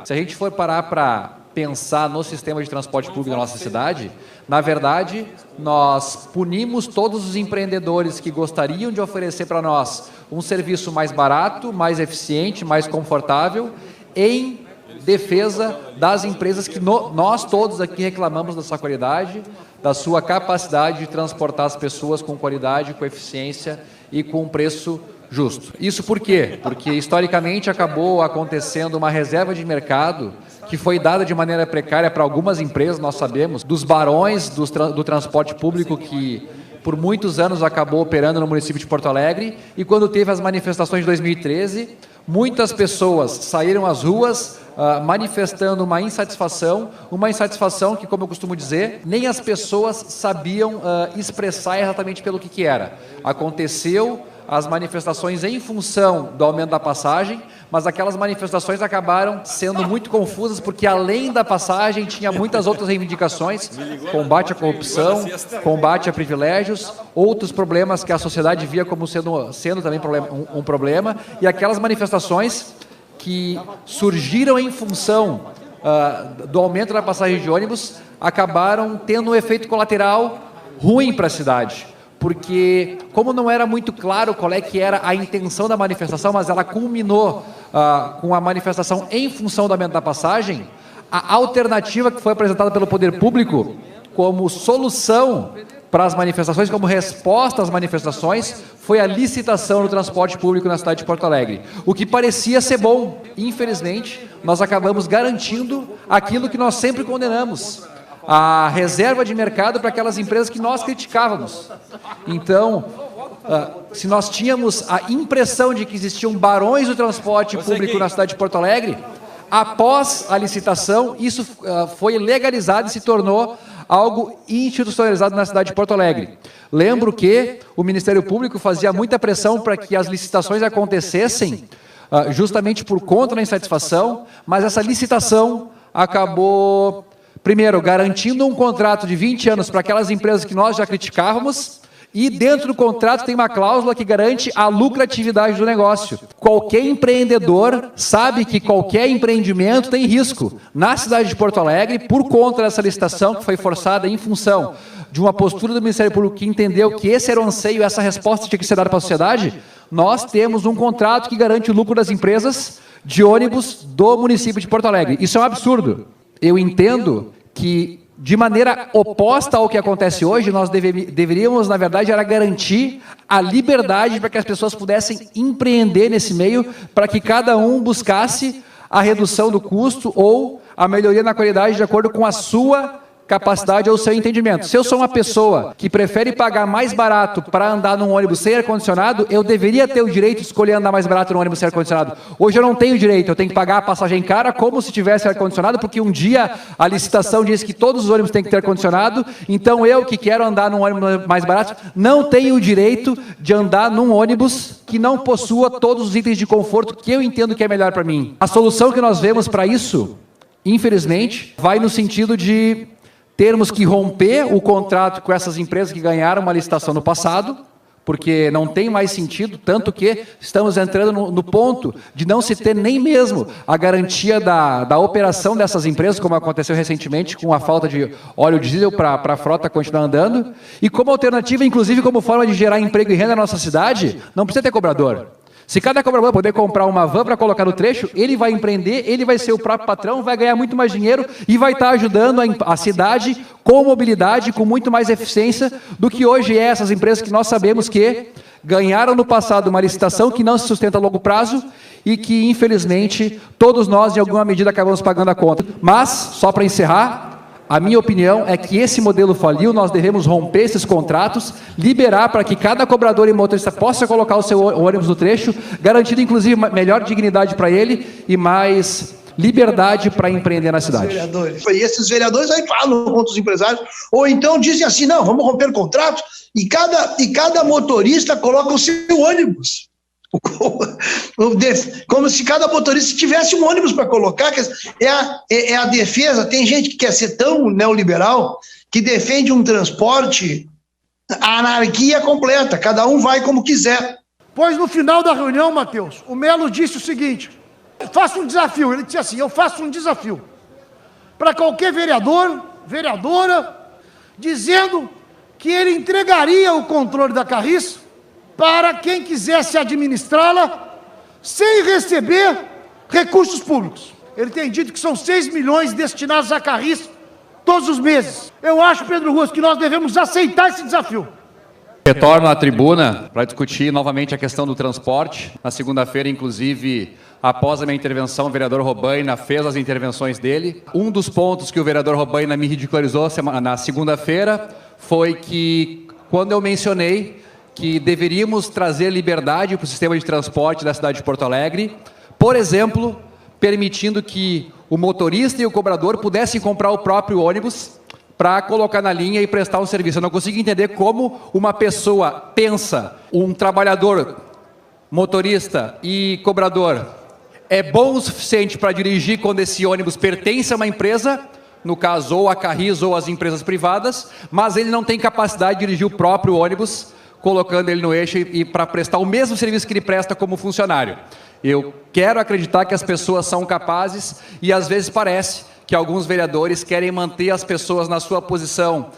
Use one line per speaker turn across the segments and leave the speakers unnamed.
Se a gente for parar para pensar no sistema de transporte público da nossa cidade, na verdade, nós punimos todos os empreendedores que gostariam de oferecer para nós um serviço mais barato, mais eficiente, mais confortável, em defesa das empresas que nós todos aqui reclamamos da sua qualidade, da sua capacidade de transportar as pessoas com qualidade, com eficiência e com um preço justo. Isso por quê? Porque, historicamente, acabou acontecendo uma reserva de mercado que foi dada de maneira precária para algumas empresas, nós sabemos, dos barões do transporte público que, por muitos anos, acabou operando no município de Porto Alegre, e quando teve as manifestações de 2013, muitas pessoas saíram às ruas manifestando uma insatisfação que, como eu costumo dizer, nem as pessoas sabiam expressar exatamente pelo que era. Aconteceu as manifestações em função do aumento da passagem, mas aquelas manifestações acabaram sendo muito confusas, porque além da passagem tinha muitas outras reivindicações, combate à corrupção, combate a privilégios, outros problemas que a sociedade via como sendo também um problema, e aquelas manifestações que surgiram em função do aumento da passagem de ônibus acabaram tendo um efeito colateral ruim para a cidade. Porque, como não era muito claro qual é que era a intenção da manifestação, mas ela culminou com a manifestação em função do aumento da passagem, a alternativa que foi apresentada pelo poder público como solução para as manifestações, como resposta às manifestações, foi a licitação do transporte público na cidade de Porto Alegre. O que parecia ser bom. Infelizmente, nós acabamos garantindo aquilo que nós sempre condenamos: a reserva de mercado para aquelas empresas que nós criticávamos. Então, se nós tínhamos a impressão de que existiam barões do transporte público na cidade de Porto Alegre, após a licitação, isso foi legalizado e se tornou algo institucionalizado na cidade de Porto Alegre. Lembro que o Ministério Público fazia muita pressão para que as licitações acontecessem justamente por conta da insatisfação, mas essa licitação acabou, primeiro, garantindo um contrato de 20 anos para aquelas empresas que nós já criticávamos, e dentro do contrato tem uma cláusula que garante a lucratividade do negócio. Qualquer empreendedor sabe que qualquer empreendimento tem risco. Na cidade de Porto Alegre, por conta dessa licitação que foi forçada em função de uma postura do Ministério Público que entendeu que esse era o anseio, essa resposta tinha que ser dada para a sociedade, nós temos um contrato que garante o lucro das empresas de ônibus do município de Porto Alegre. Isso é um absurdo. Eu entendo que, de maneira oposta ao que acontece hoje, nós deveríamos, na verdade, era garantir a liberdade para que as pessoas pudessem empreender nesse meio, para que cada um buscasse a redução do custo ou a melhoria na qualidade de acordo com a sua capacidade ou seu entendimento. Se eu sou uma pessoa que prefere pagar mais barato para andar num ônibus sem ar-condicionado, eu deveria ter o direito de escolher andar mais barato num ônibus sem ar-condicionado. Hoje eu não tenho direito, eu tenho que pagar a passagem cara como se tivesse ar-condicionado, porque um dia a licitação diz que todos os ônibus têm que ter ar-condicionado, então eu que quero andar num ônibus mais barato, não tenho o direito de andar num ônibus que não possua todos os itens de conforto que eu entendo que é melhor para mim. A solução que nós vemos para isso, infelizmente, vai no sentido de termos que romper o contrato com essas empresas que ganharam uma licitação no passado, porque não tem mais sentido, tanto que estamos entrando no ponto de não se ter nem mesmo a garantia da operação dessas empresas, como aconteceu recentemente com a falta de óleo diesel para a frota continuar andando, e como alternativa, inclusive como forma de gerar emprego e renda na nossa cidade, não precisa ter cobrador. Se cada cobrador poder comprar uma van para colocar no trecho, ele vai empreender, ele vai ser o próprio patrão, vai ganhar muito mais dinheiro e vai estar ajudando a cidade com mobilidade, com muito mais eficiência do que hoje é essas empresas que nós sabemos que ganharam no passado uma licitação que não se sustenta a longo prazo e que, infelizmente, todos nós, em alguma medida, acabamos pagando a conta. Mas, só para encerrar, a minha opinião é que esse modelo faliu, nós devemos romper esses contratos, liberar para que cada cobrador e motorista possa colocar o seu ônibus no trecho, garantindo, inclusive, melhor dignidade para ele e mais liberdade para empreender na cidade.
E esses vereadores aí falam contra os empresários, ou então dizem assim, não, vamos romper o contrato, e cada motorista coloca o seu ônibus. Como se cada motorista tivesse um ônibus para colocar. É a defesa. Tem gente que quer ser tão neoliberal que defende um transporte, a anarquia completa, cada um vai como quiser.
Pois no final da reunião, Matheus, o Melo disse o seguinte: faço um desafio. Ele disse assim, eu faço um desafio para qualquer vereador, vereadora, dizendo que ele entregaria o controle da Carris para quem quisesse administrá-la sem receber recursos públicos. Ele tem dito que são 6 milhões destinados à Carris todos os meses. Eu acho, Pedro Ruas, que nós devemos aceitar esse desafio.
Retorno à tribuna para discutir novamente a questão do transporte. Na segunda-feira, inclusive, após a minha intervenção, o vereador Robaina fez as intervenções dele. Um dos pontos que o vereador Robaina me ridicularizou na segunda-feira foi que, quando eu mencionei que deveríamos trazer liberdade para o sistema de transporte da cidade de Porto Alegre, por exemplo, permitindo que o motorista e o cobrador pudessem comprar o próprio ônibus para colocar na linha e prestar um serviço. Eu não consigo entender como uma pessoa pensa, um trabalhador, motorista e cobrador, é bom o suficiente para dirigir quando esse ônibus pertence a uma empresa, no caso ou a Carris ou as empresas privadas, mas ele não tem capacidade de dirigir o próprio ônibus, colocando ele no eixo e para prestar o mesmo serviço que ele presta como funcionário. Eu quero acreditar que as pessoas são capazes e às vezes parece que alguns vereadores querem manter as pessoas na sua posição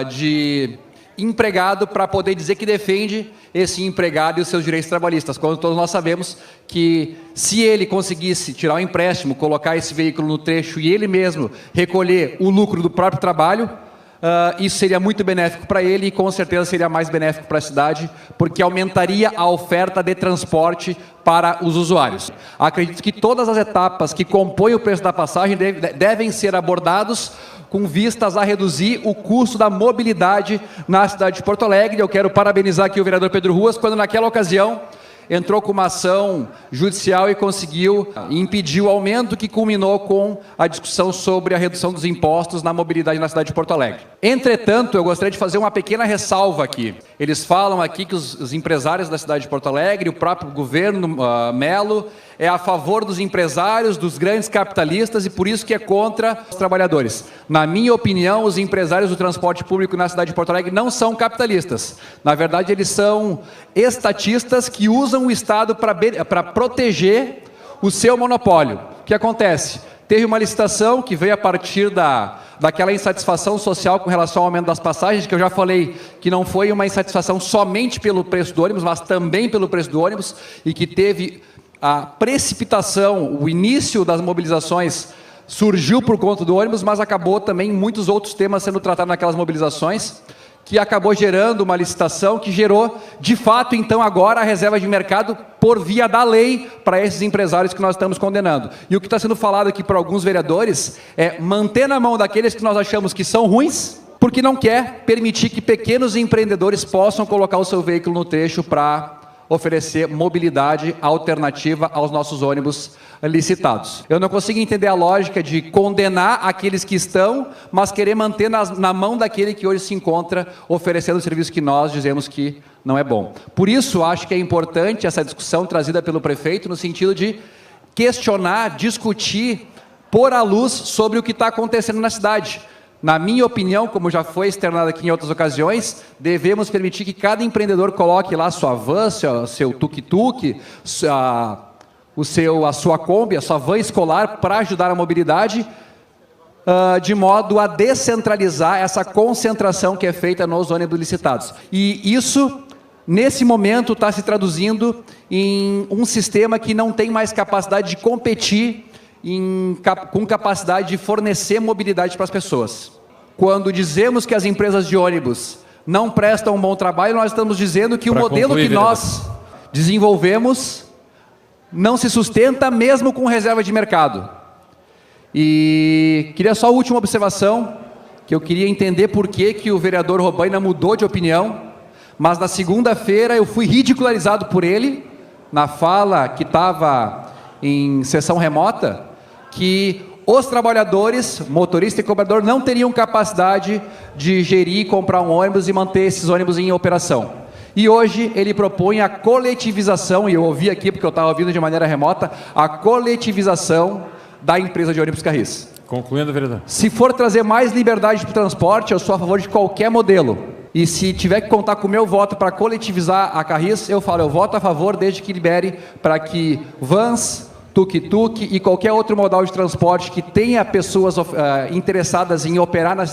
de empregado para poder dizer que defende esse empregado e os seus direitos trabalhistas, quando todos nós sabemos que se ele conseguisse tirar um empréstimo, colocar esse veículo no trecho e ele mesmo recolher o lucro do próprio trabalho, isso seria muito benéfico para ele e com certeza seria mais benéfico para a cidade, porque aumentaria a oferta de transporte para os usuários. Acredito que todas as etapas que compõem o preço da passagem devem ser abordados com vistas a reduzir o custo da mobilidade na cidade de Porto Alegre. Eu quero parabenizar aqui o vereador Pedro Ruas, quando naquela ocasião entrou com uma ação judicial e conseguiu impedir o aumento que culminou com a discussão sobre a redução dos impostos na mobilidade na cidade de Porto Alegre. Entretanto, eu gostaria de fazer uma pequena ressalva aqui. Eles falam aqui que os empresários da cidade de Porto Alegre, o próprio governo Melo, é a favor dos empresários, dos grandes capitalistas e por isso que é contra os trabalhadores. Na minha opinião, os empresários do transporte público na cidade de Porto Alegre não são capitalistas. Na verdade, eles são estatistas que usam o Estado para proteger o seu monopólio. O que acontece? Teve uma licitação que veio a partir daquela insatisfação social com relação ao aumento das passagens, que eu já falei que não foi uma insatisfação somente pelo preço do ônibus, mas também pelo preço do ônibus, e que teve a precipitação, o início das mobilizações surgiu por conta do ônibus, mas acabou também muitos outros temas sendo tratados naquelas mobilizações, que acabou gerando uma licitação que gerou, de fato, então, agora a reserva de mercado por via da lei para esses empresários que nós estamos condenando. E o que está sendo falado aqui por alguns vereadores é manter na mão daqueles que nós achamos que são ruins, porque não quer permitir que pequenos empreendedores possam colocar o seu veículo no trecho para oferecer mobilidade alternativa aos nossos ônibus licitados. Eu não consigo entender a lógica de condenar aqueles que estão, mas querer manter na mão daquele que hoje se encontra oferecendo o serviço que nós dizemos que não é bom. Por isso, acho que é importante essa discussão trazida pelo prefeito no sentido de questionar, discutir, pôr à luz sobre o que está acontecendo na cidade. Na minha opinião, como já foi externado aqui em outras ocasiões, devemos permitir que cada empreendedor coloque lá sua van, seu tuk-tuk, a sua Kombi, a sua van escolar para ajudar a mobilidade, de modo a descentralizar essa concentração que é feita nos ônibus licitados. E isso, nesse momento, está se traduzindo em um sistema que não tem mais capacidade de competir com capacidade de fornecer mobilidade para as pessoas. Quando dizemos que as empresas de ônibus não prestam um bom trabalho, nós estamos dizendo que o modelo que nós desenvolvemos não se sustenta mesmo com reserva de mercado. E queria só a última observação, que eu queria entender por que o vereador Robaina mudou de opinião, mas na segunda-feira eu fui ridicularizado por ele, na fala que estava em sessão remota, que os trabalhadores, motorista e cobrador, não teriam capacidade de gerir, comprar um ônibus e manter esses ônibus em operação. E hoje ele propõe a coletivização, e eu ouvi aqui porque eu estava ouvindo de maneira remota, a coletivização da empresa de ônibus Carris.
Concluindo, vereador.
Se for trazer mais liberdade para o transporte, eu sou a favor de qualquer modelo. E se tiver que contar com o meu voto para coletivizar a Carris, eu falo, eu voto a favor desde que libere para que vans, tuk-tuk e qualquer outro modal de transporte que tenha pessoas interessadas em operar na